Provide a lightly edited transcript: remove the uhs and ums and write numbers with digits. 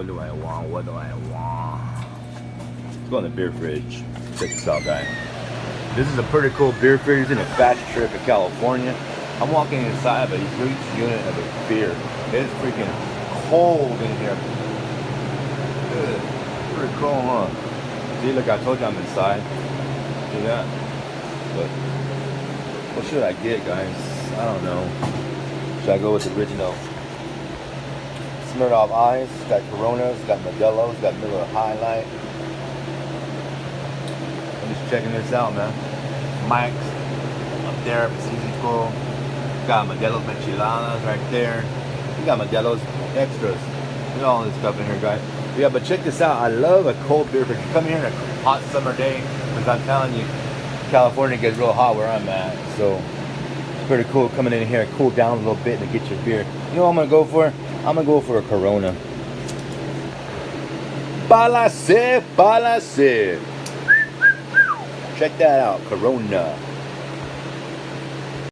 What do I want? What do I want? Let's go in the beer fridge. Check this out, guys. This is a pretty cool beer fridge. It's in a Fast Trip in California. I'm walking inside of a huge unit of a beer. It's freaking cold in here. Ugh. Pretty cool, huh? See, look, I told you I'm inside. See that? But what should I get, guys? I don't know. Should I go with the original Smirnoff Ice? It's got Coronas, it's got Modelo's, it's got Miller High Life. I'm just checking this out, man. Mike's up there, Pacifico. Got Modelo's Micheladas right there. We got Modelo's Extras. Look at all this stuff in here, guys. Yeah, but check this out. I love a cold beer fridge. You come here on a hot summer day, because I'm telling you, California gets real hot where I'm at. So it's pretty cool coming in here and cool down a little bit and get your beer. You know what I'm gonna go for? I'm gonna go for a Corona. Balase, balase. Check that out, Corona.